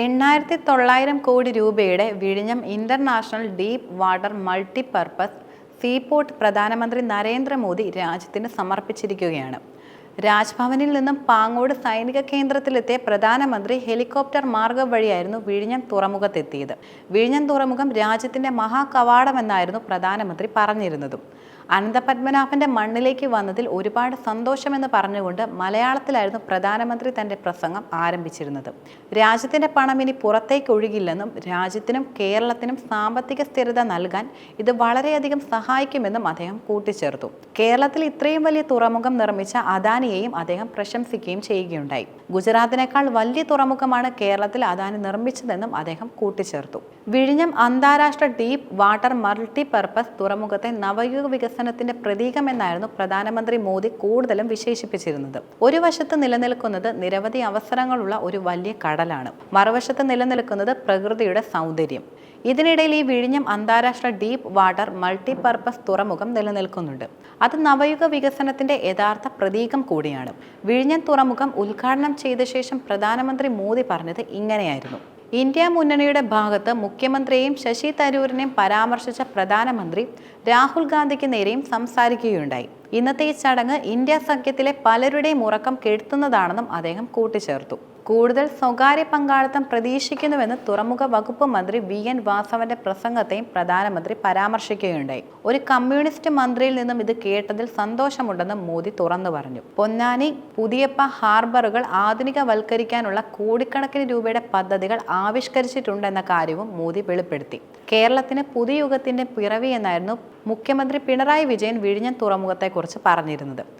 8,900 കോടി രൂപയുടെ വിഴിഞ്ഞം international deep water multipurpose seaport പ്രധാനമന്ത്രി നരേന്ദ്രമോദി രാജ്യത്തിന് സമർപ്പിച്ചിരിക്കുകയാണ്. രാജ്ഭവനിൽ നിന്നും പാങ്ങോട് സൈനിക കേന്ദ്രത്തിലെത്തിയ പ്രധാനമന്ത്രി ഹെലികോപ്റ്റർ മാർഗം വഴിയായിരുന്നു വിഴിഞ്ഞം തുറമുഖത്തെത്തിയത്. വിഴിഞ്ഞം തുറമുഖം രാജ്യത്തിന്റെ മഹാകവാടമെന്നായിരുന്നു പ്രധാനമന്ത്രി പറഞ്ഞിരുന്നതും. അനന്തപത്മനാഭന്റെ മണ്ണിലേക്ക് വന്നതിൽ ഒരുപാട് സന്തോഷമെന്ന് പറഞ്ഞുകൊണ്ട് മലയാളത്തിലായിരുന്നു പ്രധാനമന്ത്രി തന്റെ പ്രസംഗം ആരംഭിച്ചിരുന്നത്. രാജ്യത്തിന്റെ പണം ഇനി പുറത്തേക്ക് ഒഴുകില്ലെന്നും രാജ്യത്തിനും കേരളത്തിനും സാമ്പത്തിക സ്ഥിരത നൽകാൻ ഇത് വളരെയധികം സഹായിക്കുമെന്നും അദ്ദേഹം കൂട്ടിച്ചേർത്തു. കേരളത്തിൽ ഇത്രയും വലിയ തുറമുഖം നിർമ്മിച്ച അദാനിയെയും അദ്ദേഹം പ്രശംസിക്കുകയും ചെയ്യുകയുണ്ടായി. ഗുജറാത്തിനേക്കാൾ വലിയ തുറമുഖമാണ് കേരളത്തിൽ അദാനി നിർമ്മിച്ചതെന്നും അദ്ദേഹം കൂട്ടിച്ചേർത്തു. വിഴിഞ്ഞം അന്താരാഷ്ട്ര ഡീപ്പ് വാട്ടർ മൾട്ടിപർപ്പസ് തുറമുഖത്തെ നവയുഗ വികസനത്തിന്റെ പ്രതീകമെന്നായിരുന്നു പ്രധാനമന്ത്രി മോദി കൂടുതലും വിശേഷിപ്പിച്ചിരുന്നത്. ഒരു വശത്ത് നിലനിൽക്കുന്നത് നിരവധി അവസരങ്ങളുള്ള ഒരു വലിയ കടലാണ്, മറുവശത്ത് നിലനിൽക്കുന്നത് പ്രകൃതിയുടെ സൗന്ദര്യം. ഇതിനിടയിൽ ഈ വിഴിഞ്ഞം അന്താരാഷ്ട്ര ഡീപ്പ് വാട്ടർ മൾട്ടിപർപ്പസ് തുറമുഖം നിലനിൽക്കുന്നുണ്ട്. അത് നവയുഗ വികസനത്തിന്റെ യഥാർത്ഥ പ്രതീകം കൂടിയാണ്. വിഴിഞ്ഞം തുറമുഖം ഉദ്ഘാടനം ചെയ്ത ശേഷം പ്രധാനമന്ത്രി മോദി പറഞ്ഞത് ഇങ്ങനെയായിരുന്നു. ഇന്ത്യ മുന്നണിയുടെ ഭാഗത്ത് മുഖ്യമന്ത്രിയെയും ശശി തരൂരിനെയും പരാമർശിച്ച പ്രധാനമന്ത്രി രാഹുൽ ഗാന്ധിക്ക് നേരെയും സംസാരിക്കുകയുണ്ടായി. ഇന്നത്തെ ഈ ചടങ്ങ് ഇന്ത്യ സഖ്യത്തിലെ പലരുടെയും ഉറക്കം കെടുത്തുന്നതാണെന്നും അദ്ദേഹം കൂട്ടിച്ചേർത്തു. കൂടുതൽ സ്വകാര്യ പങ്കാളിത്തം പ്രതീക്ഷിക്കുന്നുവെന്ന് തുറമുഖ വകുപ്പ് മന്ത്രി VN വാസവന്റെ പ്രസംഗത്തെയും പ്രധാനമന്ത്രി പരാമർശിക്കുകയുണ്ടായി. ഒരു കമ്മ്യൂണിസ്റ്റ് മന്ത്രിയിൽ നിന്നും ഇത് കേട്ടതിൽ സന്തോഷമുണ്ടെന്ന് മോദി തുറന്നു പറഞ്ഞു. പൊന്നാനി, പുതിയപ്പ ഹാർബറുകൾ ആധുനികവൽക്കരിക്കാനുള്ള കോടിക്കണക്കിന് രൂപയുടെ പദ്ധതികൾ ആവിഷ്കരിച്ചിട്ടുണ്ടെന്ന കാര്യവും മോദി വെളിപ്പെടുത്തി. കേരളത്തിന് പുതുയുഗത്തിന്റെ പിറവി എന്നായിരുന്നു മുഖ്യമന്ത്രി പിണറായി വിജയൻ വിഴിഞ്ഞം തുറമുഖത്തെക്കുറിച്ച് പറഞ്ഞിരുന്നത്.